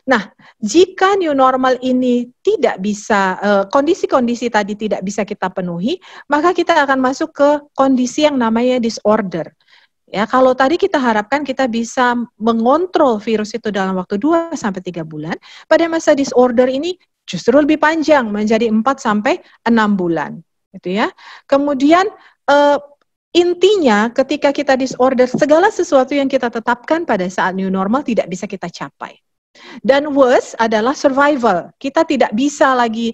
Nah, jika new normal ini tidak bisa, kondisi-kondisi tadi tidak bisa kita penuhi, maka kita akan masuk ke kondisi yang namanya disorder. Ya, kalau tadi kita harapkan kita bisa mengontrol virus itu dalam waktu 2-3 bulan, pada masa disorder ini justru lebih panjang menjadi 4-6 bulan, gitu ya. Kemudian intinya ketika kita disorder, segala sesuatu yang kita tetapkan pada saat new normal tidak bisa kita capai. Dan worst adalah survival. Kita tidak bisa lagi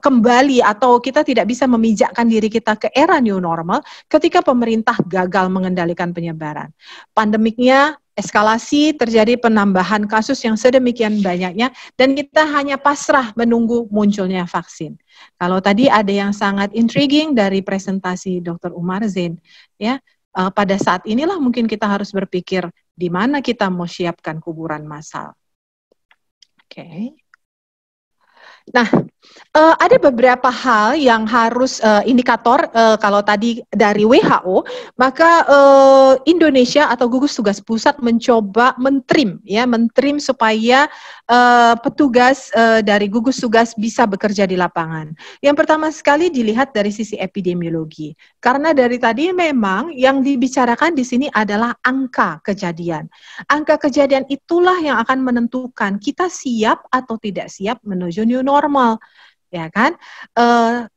kembali atau kita tidak bisa memijakkan diri kita ke era new normal ketika pemerintah gagal mengendalikan penyebaran. Pandemiknya eskalasi, terjadi penambahan kasus yang sedemikian banyaknya dan kita hanya pasrah menunggu munculnya vaksin. Kalau tadi ada yang sangat intriguing dari presentasi Dr. Umar Zain, ya. Pada saat inilah mungkin kita harus berpikir di mana kita mau siapkan kuburan massal. Oke. Nah, ada beberapa hal yang harus indikator kalau tadi dari WHO, maka Indonesia atau gugus tugas pusat mencoba mentrim supaya petugas dari gugus tugas bisa bekerja di lapangan. Yang pertama sekali dilihat dari sisi epidemiologi, karena dari tadi memang yang dibicarakan di sini adalah angka kejadian. Angka kejadian itulah yang akan menentukan kita siap atau tidak siap menuju new normal, ya kan?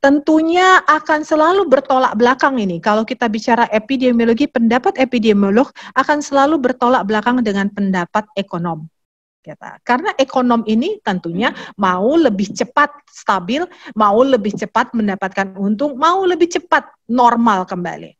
Tentunya akan selalu bertolak belakang ini. Kalau kita bicara epidemiologi, pendapat epidemiolog akan selalu bertolak belakang dengan pendapat ekonom. Karena ekonom ini tentunya mau lebih cepat stabil, mau lebih cepat mendapatkan untung, mau lebih cepat normal kembali.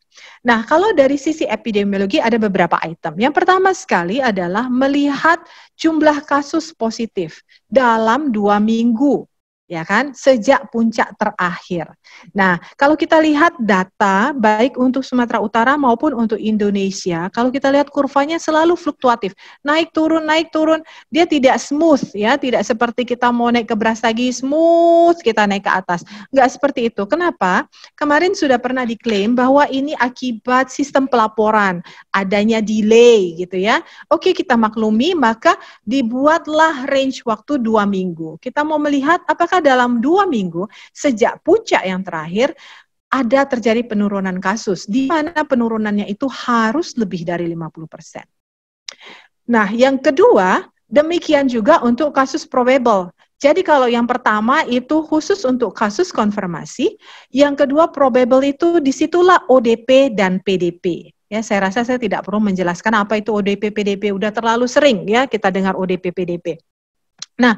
Nah, kalau dari sisi epidemiologi ada beberapa item. Yang pertama sekali adalah melihat jumlah kasus positif dalam 2 minggu. Ya kan, sejak puncak terakhir. Nah, kalau kita lihat data baik untuk Sumatera Utara maupun untuk Indonesia, kalau kita lihat kurvanya selalu fluktuatif, naik turun, dia tidak smooth ya, tidak seperti kita mau naik ke Brastagi smooth kita naik ke atas. Enggak seperti itu. Kenapa? Kemarin sudah pernah diklaim bahwa ini akibat sistem pelaporan, adanya delay gitu ya. Oke, kita maklumi, maka dibuatlah range waktu 2 minggu. Kita mau melihat apakah dalam 2 minggu sejak puncak yang terakhir ada terjadi penurunan kasus, di mana penurunannya itu harus lebih dari 50%. Nah, yang kedua, demikian juga untuk kasus probable. Jadi kalau yang pertama itu khusus untuk kasus konfirmasi, yang kedua probable itu disitulah ODP dan PDP. Ya, saya rasa saya tidak perlu menjelaskan apa itu ODP, PDP, udah terlalu sering ya kita dengar ODP, PDP. Nah,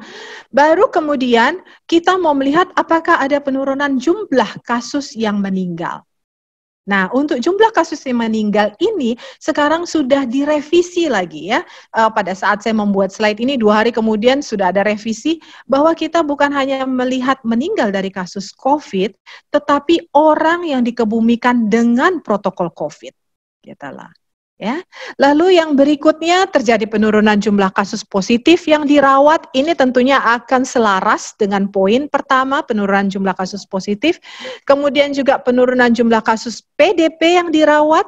baru kemudian kita mau melihat apakah ada penurunan jumlah kasus yang meninggal. Nah, untuk jumlah kasus yang meninggal ini sekarang sudah direvisi lagi ya. Pada saat saya membuat slide ini 2 hari kemudian sudah ada revisi bahwa kita bukan hanya melihat meninggal dari kasus COVID, tetapi orang yang dikebumikan dengan protokol COVID. Gitu lah. Ya. Lalu yang berikutnya terjadi penurunan jumlah kasus positif yang dirawat. Ini tentunya akan selaras dengan poin pertama, penurunan jumlah kasus positif. Kemudian juga penurunan jumlah kasus PDP yang dirawat.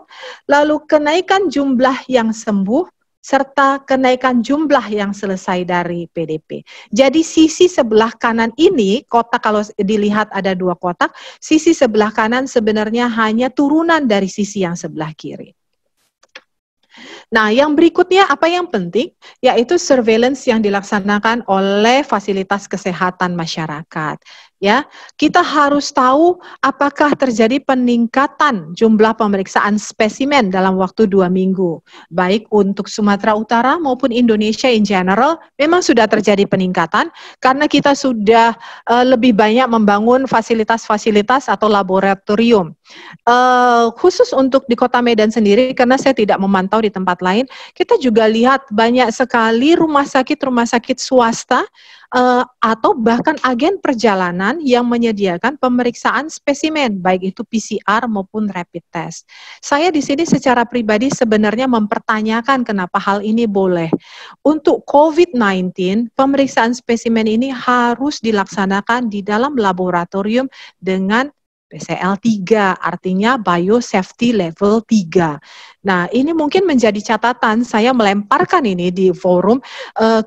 Lalu kenaikan jumlah yang sembuh, serta kenaikan jumlah yang selesai dari PDP. Jadi sisi sebelah kanan ini, kotak kalau dilihat ada 2 kotak, sisi sebelah kanan sebenarnya hanya turunan dari sisi yang sebelah kiri. Nah, yang berikutnya apa yang penting, yaitu surveillance yang dilaksanakan oleh fasilitas kesehatan masyarakat. Ya, kita harus tahu apakah terjadi peningkatan jumlah pemeriksaan spesimen dalam waktu 2 minggu. Baik untuk Sumatera Utara maupun Indonesia in general, memang sudah terjadi peningkatan karena kita sudah lebih banyak membangun fasilitas-fasilitas atau laboratorium. Khusus untuk di Kota Medan sendiri, karena saya tidak memantau di tempat lain, kita juga lihat banyak sekali rumah sakit swasta atau bahkan agen perjalanan yang menyediakan pemeriksaan spesimen, baik itu PCR maupun rapid test. Saya di sini secara pribadi sebenarnya mempertanyakan kenapa hal ini boleh. Untuk COVID-19, pemeriksaan spesimen ini harus dilaksanakan di dalam laboratorium dengan PCL 3, artinya Biosafety Level 3. Nah, ini mungkin menjadi catatan, saya melemparkan ini di forum,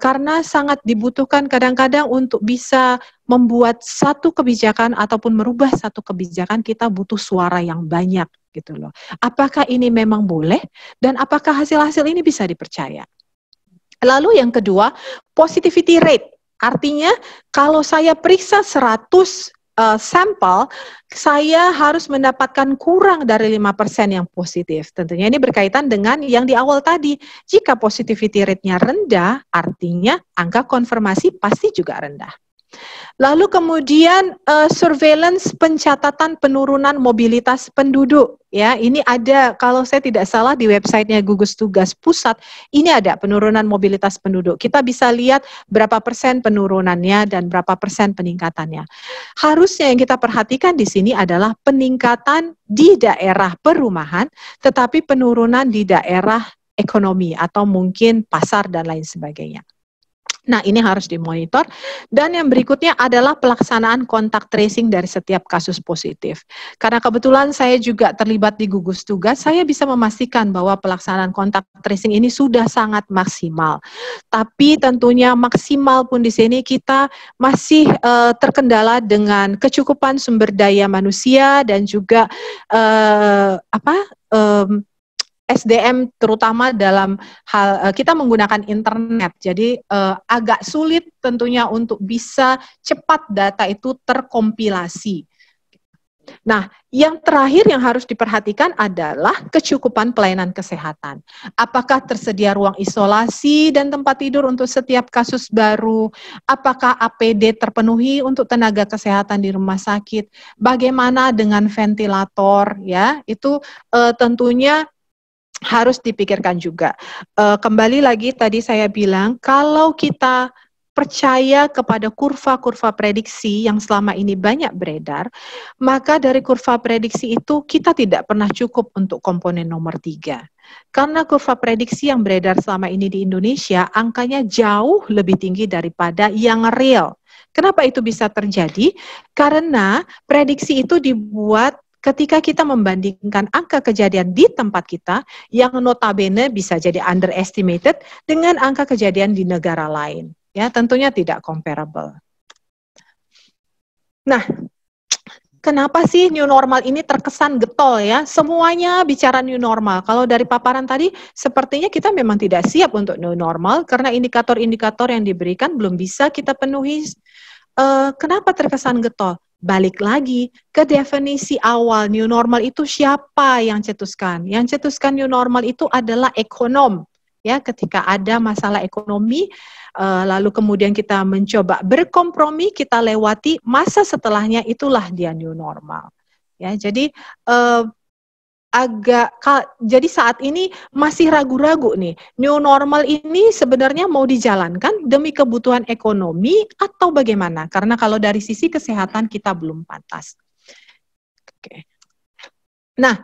karena sangat dibutuhkan kadang-kadang untuk bisa membuat satu kebijakan ataupun merubah satu kebijakan, kita butuh suara yang banyak gitu loh. Apakah ini memang boleh dan apakah hasil-hasil ini bisa dipercaya? Lalu yang kedua, positivity rate. Artinya kalau saya periksa 100 sampel, saya harus mendapatkan kurang dari 5% yang positif. Tentunya ini berkaitan dengan yang di awal tadi. Jika positivity rate-nya rendah, artinya angka konfirmasi pasti juga rendah. Lalu kemudian surveillance pencatatan penurunan mobilitas penduduk. Ya, ini ada, kalau saya tidak salah di websitenya Gugus Tugas Pusat, ini ada penurunan mobilitas penduduk. Kita bisa lihat berapa persen penurunannya dan berapa persen peningkatannya. Harusnya yang kita perhatikan di sini adalah peningkatan di daerah perumahan, tetapi penurunan di daerah ekonomi atau mungkin pasar dan lain sebagainya. Nah, ini harus dimonitor. Dan yang berikutnya adalah pelaksanaan kontak tracing dari setiap kasus positif. Karena kebetulan saya juga terlibat di gugus tugas, saya bisa memastikan bahwa pelaksanaan kontak tracing ini sudah sangat maksimal. Tapi tentunya maksimal pun di sini kita masih terkendala dengan kecukupan sumber daya manusia dan juga SDM, terutama dalam hal kita menggunakan internet, jadi agak sulit tentunya untuk bisa cepat data itu terkompilasi. Nah, yang terakhir yang harus diperhatikan adalah kecukupan pelayanan kesehatan. Apakah tersedia ruang isolasi dan tempat tidur untuk setiap kasus baru? Apakah APD terpenuhi untuk tenaga kesehatan di rumah sakit? Bagaimana dengan ventilator? Ya, itu tentunya harus dipikirkan juga. Kembali lagi tadi saya bilang, kalau kita percaya kepada kurva-kurva prediksi yang selama ini banyak beredar, maka dari kurva prediksi itu kita tidak pernah cukup untuk komponen nomor 3. Karena kurva prediksi yang beredar selama ini di Indonesia, angkanya jauh lebih tinggi daripada yang real. Kenapa itu bisa terjadi? Karena prediksi itu dibuat ketika kita membandingkan angka kejadian di tempat kita yang notabene bisa jadi underestimated dengan angka kejadian di negara lain. Ya, tentunya tidak comparable. Nah, kenapa sih new normal ini terkesan getol ya? Semuanya bicara new normal. Kalau dari paparan tadi, sepertinya kita memang tidak siap untuk new normal karena indikator-indikator yang diberikan belum bisa kita penuhi. Kenapa terkesan getol? Balik lagi ke definisi awal new normal itu siapa yang cetuskan? Yang cetuskan new normal itu adalah ekonom. Ya, ketika ada masalah ekonomi, lalu kemudian kita mencoba berkompromi, kita lewati masa setelahnya, itulah dia new normal. Ya, jadi jadi saat ini masih ragu-ragu nih, new normal ini sebenarnya mau dijalankan demi kebutuhan ekonomi atau bagaimana? Karena kalau dari sisi kesehatan kita belum pantas. Oke. Nah,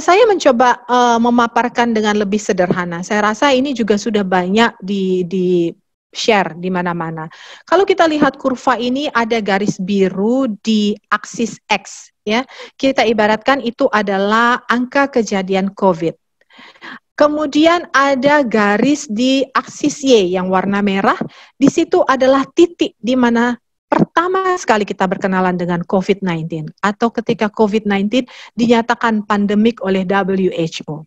saya mencoba memaparkan dengan lebih sederhana. Saya rasa ini juga sudah banyak di share di mana-mana. Kalau kita lihat kurva ini ada garis biru di aksis X, ya. Kita ibaratkan itu adalah angka kejadian COVID. Kemudian ada garis di aksis Y yang warna merah. Di situ adalah titik di mana pertama sekali kita berkenalan dengan COVID-19 atau ketika COVID-19 dinyatakan pandemik oleh WHO.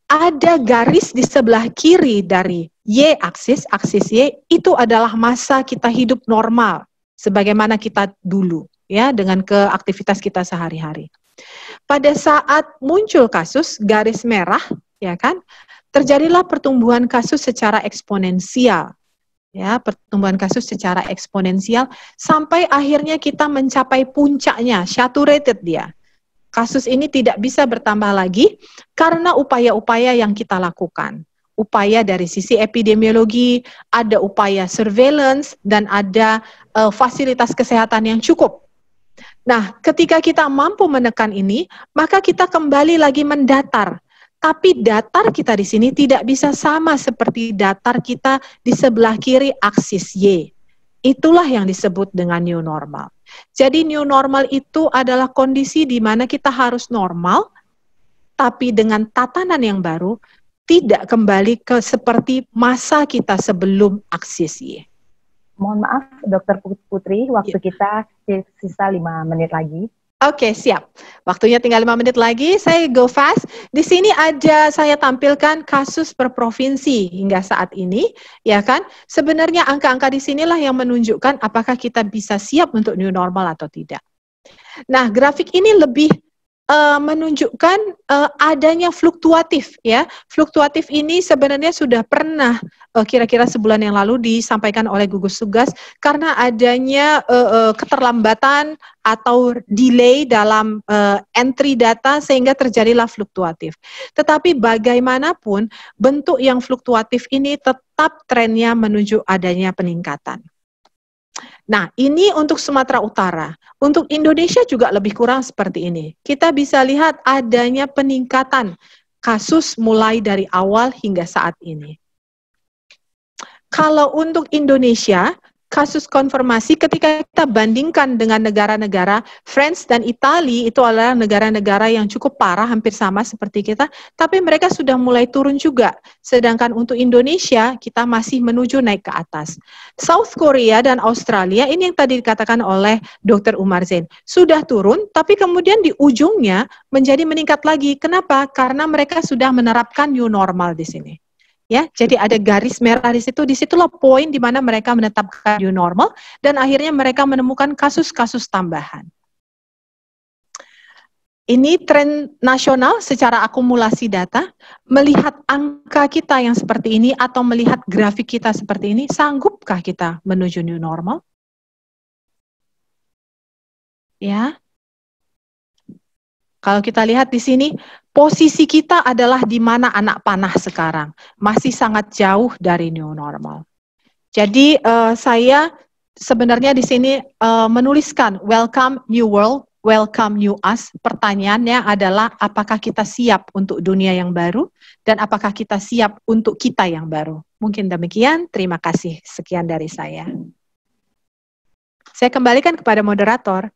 Ada garis di sebelah kiri dari Y-aksis, aksis Y, itu adalah masa kita hidup normal, sebagaimana kita dulu, ya, dengan aktivitas kita sehari-hari. Pada saat muncul kasus, garis merah, ya kan, terjadilah pertumbuhan kasus secara eksponensial. Ya, pertumbuhan kasus secara eksponensial sampai akhirnya kita mencapai puncaknya, saturated dia. Kasus ini tidak bisa bertambah lagi karena upaya-upaya yang kita lakukan. Upaya dari sisi epidemiologi, ada upaya surveillance, dan ada fasilitas kesehatan yang cukup. Nah, ketika kita mampu menekan ini, maka kita kembali lagi mendatar. Tapi datar kita di sini tidak bisa sama seperti datar kita di sebelah kiri aksis Y. Itulah yang disebut dengan new normal. Jadi new normal itu adalah kondisi di mana kita harus normal, tapi dengan tatanan yang baru, tidak kembali ke seperti masa kita sebelum aksis Y. Mohon maaf, Dr. Putri, waktu kita sisa 5 menit lagi. Oke, siap. Waktunya tinggal 5 menit lagi, saya go fast. Di sini ada saya tampilkan kasus per provinsi hingga saat ini, ya kan? Sebenarnya angka-angka di sinilah yang menunjukkan apakah kita bisa siap untuk new normal atau tidak. Nah, grafik ini lebih menunjukkan adanya fluktuatif, ya. Fluktuatif ini sebenarnya sudah pernah kira-kira sebulan yang lalu disampaikan oleh gugus tugas karena adanya keterlambatan atau delay dalam entry data sehingga terjadilah fluktuatif. Tetapi bagaimanapun bentuk yang fluktuatif ini tetap trennya menuju adanya peningkatan. Nah, ini untuk Sumatera Utara. Untuk Indonesia juga lebih kurang seperti ini. Kita bisa lihat adanya peningkatan kasus mulai dari awal hingga saat ini. Kalau untuk Indonesia, kasus konfirmasi ketika kita bandingkan dengan negara-negara, France dan Italia itu adalah negara-negara yang cukup parah, hampir sama seperti kita, tapi mereka sudah mulai turun juga. Sedangkan untuk Indonesia, kita masih menuju naik ke atas. South Korea dan Australia, ini yang tadi dikatakan oleh Dr. Umar Zain, sudah turun, tapi kemudian di ujungnya menjadi meningkat lagi. Kenapa? Karena mereka sudah menerapkan new normal di sini. Ya, jadi ada garis merah di situ. Disitulah poin di mana mereka menetapkan new normal dan akhirnya mereka menemukan kasus-kasus tambahan. Ini tren nasional secara akumulasi data. Melihat angka kita yang seperti ini atau melihat grafik kita seperti ini, sanggupkah kita menuju new normal? Ya. Kalau kita lihat di sini, posisi kita adalah di mana anak panah sekarang. Masih sangat jauh dari new normal. Jadi saya sebenarnya di sini menuliskan welcome new world, welcome new us. Pertanyaannya adalah apakah kita siap untuk dunia yang baru dan apakah kita siap untuk kita yang baru. Mungkin demikian, terima kasih. Sekian dari saya. Saya kembalikan kepada moderator.